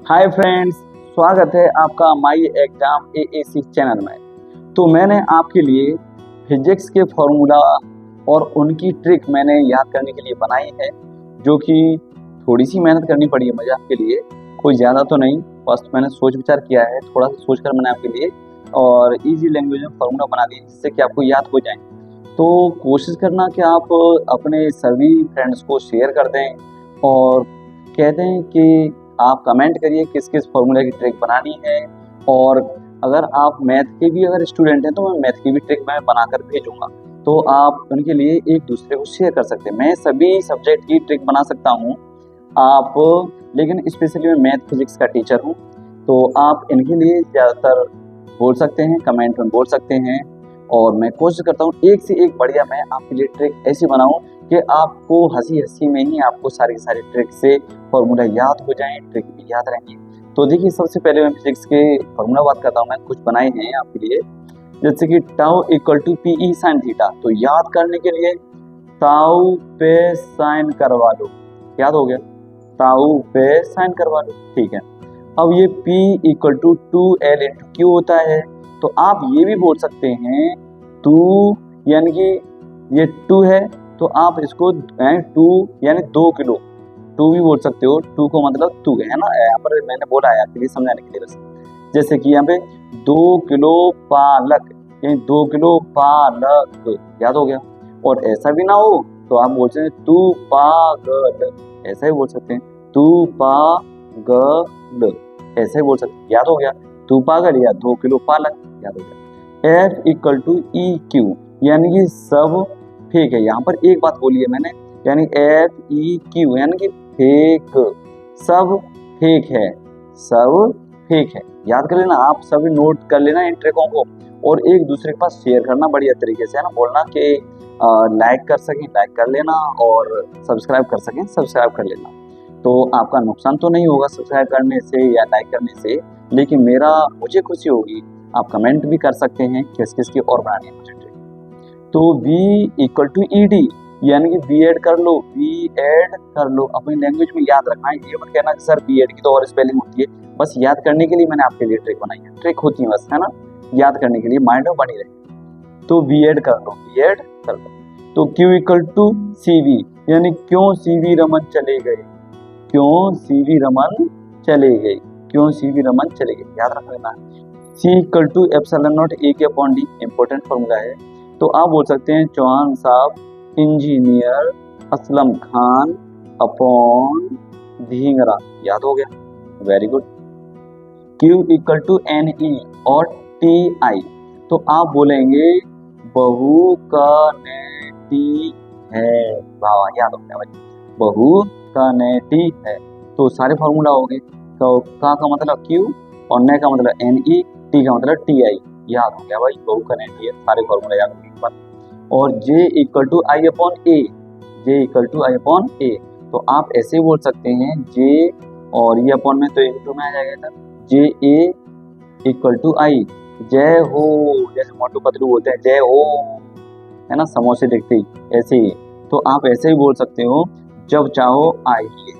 Hi friends, स्वागत है आपका माई एग्जाम एएसी चैनल में। तो मैंने आपके लिए फिजिक्स के फॉर्मूला और उनकी ट्रिक मैंने याद करने के लिए बनाई है, जो कि थोड़ी सी मेहनत करनी पड़ी है मुझे आपके लिए, कोई ज़्यादा तो नहीं। बस मैंने सोच विचार किया है, थोड़ा सा सोच कर मैंने आपके लिए और इजी लैंग्वेज में फार्मूला बना दिए जिससे कि आपको याद हो जाए। तो कोशिश करना कि आप अपने सभी फ्रेंड्स को शेयर कर दें और कह दें कि आप कमेंट करिए किस किस फॉर्मूले की ट्रिक बनानी है। और अगर आप मैथ के भी अगर स्टूडेंट हैं तो मैं मैथ की भी ट्रिक मैं बनाकर भेजूंगा, तो आप उनके लिए एक दूसरे को शेयर कर सकते हैं। मैं सभी सब्जेक्ट की ट्रिक बना सकता हूँ आप, लेकिन स्पेशली मैं मैथ फिजिक्स का टीचर हूँ, तो आप इनके लिए ज़्यादातर बोल सकते हैं, कमेंट में बोल सकते हैं। और मैं कोशिश करता हूँ एक से एक बढ़िया मैं आपके लिए ट्रिक ऐसी बनाऊँ कि आपको हंसी हंसी में ही आपको सारी सारी ट्रिक से फॉर्मूला याद हो जाएं, ट्रिक भी याद रहेंगे। तो देखिए, सबसे पहले मैं फिजिक्स के फॉर्मूला बात करता हूँ। मैं कुछ बनाए हैं आपके लिए, जैसे कि tau equal to P E sine theta. तो याद करने के लिए टाउ पे साइन करवा लो, याद हो गया, टाउ पे साइन करवा लो, ठीक है। अब ये P equal to 2L into Q होता है, तो आप ये भी बोल सकते हैं 2, यानी कि ये 2 है तो आप इसको 2 यानी 2 किलो 2 भी बोल सकते हो। 2 को मतलब 2 है ना, यहाँ पर मैंने बोला है आपके लिए समझाने के लिए बस। जैसे कि यहाँ पे 2 किलो पालक, यानी 2 किलो पालक, याद हो गया। और ऐसा भी ना हो तो आप बोल सकते हैं तू पागल, ऐसा ही बोल सकते हैं तू पागल, ऐसे बोल सकते हैं, याद हो गया। तू पागल या 2 किलो पालक, याद हो गया। F equal to E Q, यानी कि सब फेक है। यहाँ पर एक बात बोली है मैंने, यानी FEQ यानी कि फेक, सब फेक है, सब फेक है। याद कर लेना, आप सभी नोट कर लेना इन ट्रिकों को और एक दूसरे के पास शेयर करना बढ़िया तरीके से, है ना। बोलना कि लाइक कर सकें लाइक कर लेना और सब्सक्राइब कर सकें सब्सक्राइब कर लेना। तो आपका नुकसान तो नहीं होगा सब्सक्राइब करने से या लाइक करने से, लेकिन मुझे खुशी होगी। आप कमेंट भी कर सकते हैं किस किस की और बनानी है मुझे ट्रिक। तो V इक्वल टू ED, यानी कि बी एड कर लो, बी एड कर लो। अपनी लैंग्वेज में याद रखना है, ये मत कहना कि सर बी एड की तो और स्पेलिंग होती है। बस याद करने के लिए मैंने आपके लिए ट्रिक बनाई है, ट्रिक होती है बस, है ना, याद करने के लिए माइंड में बनी रहे। तो बी एड कर लो, बी एड कर लो। तो Q इक्वल टू CV, यानी क्यों CV रमन चले गए, क्यों CV रमन चले गए, क्यों CV रमन चले गए, याद रख लेना। C equal to epsilon naught A के अपॉन D, इंपॉर्टेंट फॉर्मूला है। तो आप बोल सकते हैं चौहान साहब इंजीनियर असलम खान अपॉन ढींगरा, याद हो गया, very good. Q equal to NE और TI, तो आप बोलेंगे बहु का नेटी है, वाह याद हो गया भाई, बहु का नेटी है। तो सारे फॉर्मूला हो गए। तो का मतलब Q और ने का मतलब NE, T का मतलब TI, याद हो गया भाई, बहु का नेटी है, सारे फॉर्मूला याद हो गए। और J equal to I upon a, J equal to I upon a, तो आप ऐसे बोल सकते हैं J और ये अपॉन में तो इंटू में आ जाएगा sir, J A equal to I, जय हो, जैसे मोटू पतलू बोलते हैं जय हो, है ना, समोसे दिखते ही ऐसे ही। तो आप ऐसे ही बोल सकते हो, जब चाहो आइए,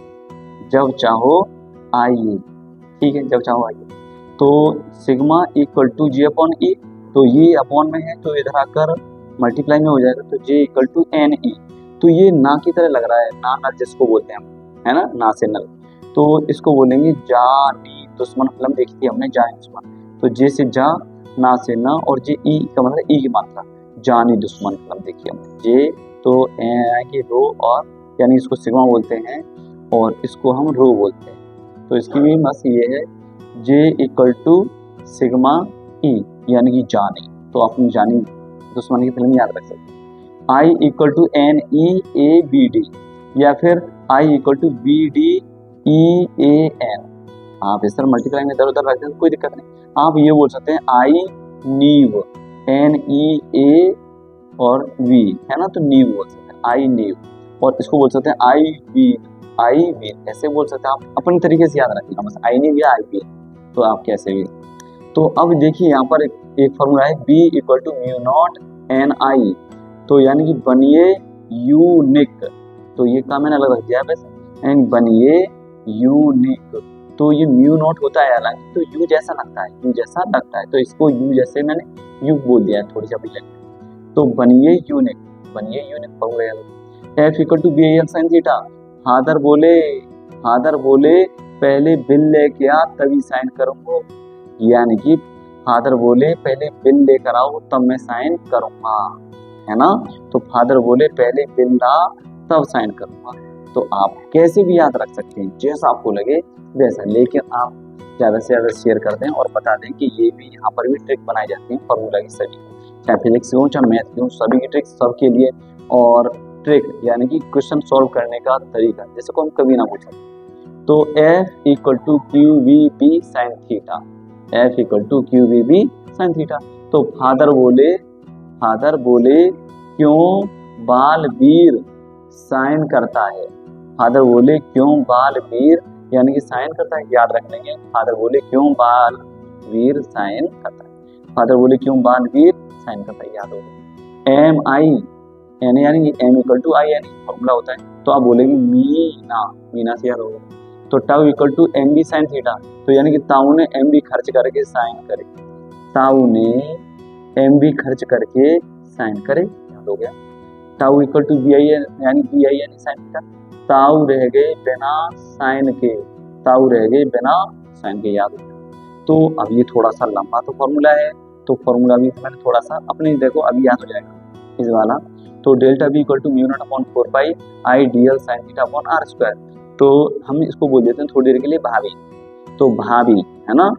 जब चाहो आइए, ठीक है, जब चाहो आइए। तो sigma equal to J upon E, तो ये अपॉन में है तो इधर आकर मल्टीप्लाई में हो जाएगा, तो J इक्वल टू NE। तो ये ना की तरह लग रहा है, ना नल जिसको बोलते हैं हम, है ना, ना से नल। तो इसको बोलेंगे जानी दुश्मन, फिल्म देखी थी हमने जानी दुश्मन। तो जे से जा, ना से ना, और जे ई का मतलब ई की मात्रा, जानी दुश्मन फिल्म देखी हमने। जे तो की रो, और यानी इसको सिग्मा बोलते हैं और इसको हम रो बोलते हैं। तो इसकी भी मस ये है, जे इक्वल टू सिग्मा ई, यानी कि जानी। तो अपनी जानी दुश्मन की फिल्म याद रख सकते हैं। आई इक्वल टू NEABD, या फिर आई इक्वल टू BDEAN। आप इस तरह मल्टीप्लाई में इधर उधर रख दें कोई दिक्कत नहीं। आप ये बोल सकते हैं आई नीव, NEA और V, है ना, तो नीव बोल सकते हैं, आई नीव। और इसको बोल सकते हैं आई वीन, ऐसे बोल सकते हैं। आप अपने तरीके से याद रखिएगा, बस आई नीव या आई वीन, तो आप कैसे भी। तो अब देखिए यहाँ पर एक फॉर्मूला है B equal to mu naught NI, तो यानी कि बनिए यूनिक, तो ये काम मैंने अलग रख दिया है वैसे, यानी बनिए यूनिक, तो ये म्यू नॉट होता है हालांकि, तो यू जैसा लगता है, तो इसको यू जैसे मैंने यू बोल दिया है थोड़ी सी अभी। तो बनिए unique formula. F equal to B L sine theta. Father बोले पहले बिल लेके आ तभी साइन करूंगा, यानी कि फादर बोले पहले बिल लेकर आओ तब मैं साइन करूंगा, है ना। तो फादर बोले पहले बिल ला तब साइन करूंगा। तो आप कैसे भी याद रख सकते हैं, जैसा आपको लगे वैसा, लेकिन आप ज़्यादा से ज़्यादा शेयर कर दें और बता दें कि ये भी यहाँ पर भी ट्रिक बनाई जाती है फॉर्मूला की सभी, चाहे फिजिक्स की हो चाहे मैथ की हो, सभी की ट्रिक सबके लिए। और ट्रिक यानी कि क्वेश्चन सॉल्व करने का तरीका जैसे को हम कभी ना पूछें। तो F equal to Q V B sine theta, F equal to Q V B sine theta. तो फादर बोले क्यों बालवीर साइन करता है, फादर बोले क्यों बालवीर यानी कि साइन करता है, याद रख लेंगे। फादर बोले क्यों बालवीर साइन करता है, फादर बोले क्यों बालवीर साइन करता है, याद होगा। एम आई यानी एम इक्वल टू आई यानी फॉर्मूला होता है, तो आप बोलेंगे मीना से याद होगा। तो tau equal to M B sine theta, तो यानी कि ताऊ ने एम बी खर्च करके साइन करे, ताऊ ने एम बी खर्च करके साइन करे, याद हो गया। Tau equal to B I यानी साइन थीटा, ताऊ रह गए बिना साइन के, याद हो गया। तो अब ये थोड़ा सा लंबा तो फॉर्मूला है, तो फॉर्मूला भी मैंने थोड़ा सा अपने देखो अभी याद हो जाएगा इस वाला। तो delta B equal to mu naught upon 4 pi I D L sine theta upon R square. तो हम इसको बोल देते हैं थोड़ी देर के लिए भाभी। तो भाभी है ना,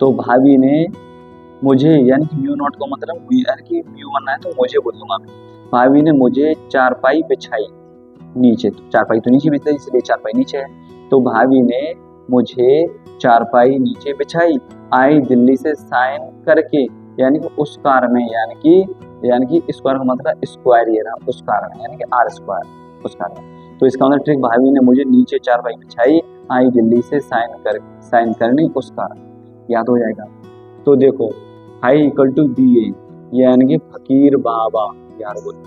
तो भाभी ने मुझे यानी कि म्यू नॉट को मतलब यानी कि म्यू बनना है तो मुझे बोल दूंगा। भाभी ने मुझे चारपाई बिछाई नीचे, तो चारपाई तो नीचे बिछाई इसलिए चारपाई नीचे है। तो भाभी ने मुझे चारपाई नीचे बिछाई, आई दिल्ली से साइन करके, यानी कि उस कार में, यानी कि स्क्वायर का मतलब स्क्वायर ये रहा, उस कार में यानी कि आर स्क्वायर उस कार में। तो इसका मतलब ट्रिक भाभी ने मुझे नीचे चारपाई बिछाई, आई दिल्ली से साइन करने उस कार, याद हो जाएगा। तो देखो हाई इक्वल टू बी ए यानी कि फकीर बाबा, यार बोलो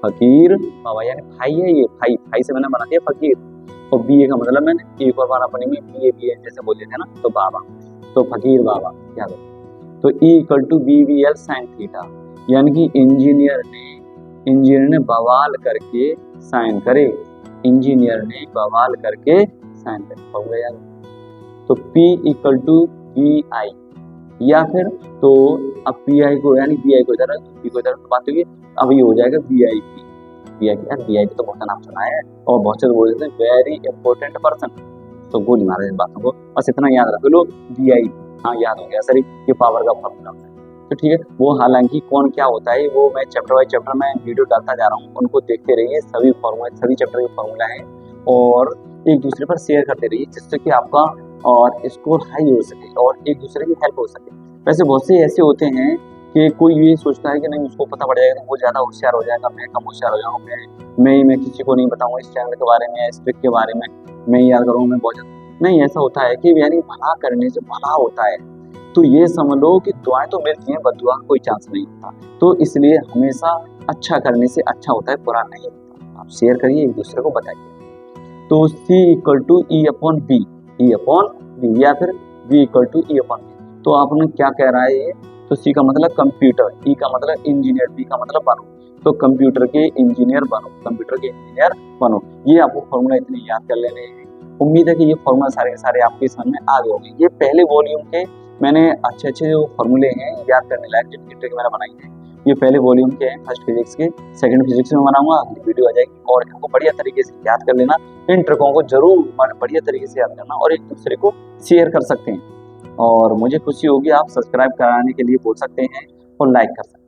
फकीर बाबा यानी भाई है, ये भाई से मैंने बना दिया फकीर, और बी ए का मतलब मैंने एक और बार अपने में बी ए जैसे बोल देते हैं ना, तो बाबा, तो फकीर बाबा, याद हो। तो E equal to B V L sine theta यानी कि इंजीनियर ने बवाल करके साइन करे, हो गया यार। तो P equal to B I, या फिर तो अब पी आई को यानी बी आई को इधर पी को इधर बात हुई, अब ये हो जाएगा वी आई पी यार, वी आई पी तो बहुत नाम सुना है और बहुत से बोल देते हैं वेरी इंपॉर्टेंट पर्सन, तो गोली मारे इन बातों को, बस इतना याद रख लो वी आई, हाँ याद हो गया सर, ये पावर का फॉर्मूला होता है। तो ठीक है, वो हालांकि कौन क्या होता है वो मैं चैप्टर बाय चैप्टर में वीडियो डालता जा रहा हूँ, उनको देखते रहिए, सभी फॉर्मूला सभी चैप्टर के फॉर्मूला है और एक दूसरे पर शेयर करते रहिए, जिससे कि आपका और स्कोर हाई हो सके और एक दूसरे की हेल्प हो सके। वैसे बहुत से ऐसे होते हैं कि कोई ये सोचता है कि नहीं उसको पता पड़ जाएगा तो वो ज़्यादा होशियार हो जाएगा, मैं कम होशियार हो जाऊँगा, मैं किसी को नहीं बताऊँगा इस चैनल के बारे में, इस ट्रिक के बारे में, मैं याद करूँगा मैं बहुत ज़्यादा, नहीं ऐसा होता है कि यानी भला करने से भला होता है। तो ये समझ लो कि दुआएं तो मिलती हैं, बददुआ का कोई चांस नहीं होता, तो इसलिए हमेशा अच्छा करने से अच्छा होता है, बुरा नहीं होता। आप शेयर करिए, एक दूसरे को बताइए। तो C equal to E upon B या फिर V equal to E upon B. तो आपने क्या कह रहा है ये, तो C का मतलब कंप्यूटर, E का मतलब इंजीनियर, B का मतलब बनो, तो कंप्यूटर के इंजीनियर बनो, ये आपको फॉर्मूला इतने याद कर लेने हैं। उम्मीद है कि ये फॉर्मूला सारे के सारे आपके समझ में आ गए होंगे। ये पहले वॉल्यूम के मैंने अच्छे जो फॉर्मूले हैं याद करने लायक जिनकी ट्रिक मैंने बनाई है, ये पहले वॉल्यूम के हैं, फर्स्ट फिजिक्स के, सेकंड फिजिक्स में बनाऊंगा, अगली वीडियो आ जाएगी, और इनको बढ़िया तरीके से याद कर लेना, इन ट्रिकों को जरूर बढ़िया तरीके से याद करना और एक दूसरे को शेयर कर सकते हैं, और मुझे खुशी होगी आप सब्सक्राइब कराने के लिए बोल सकते हैं और लाइक कर सकते हैं।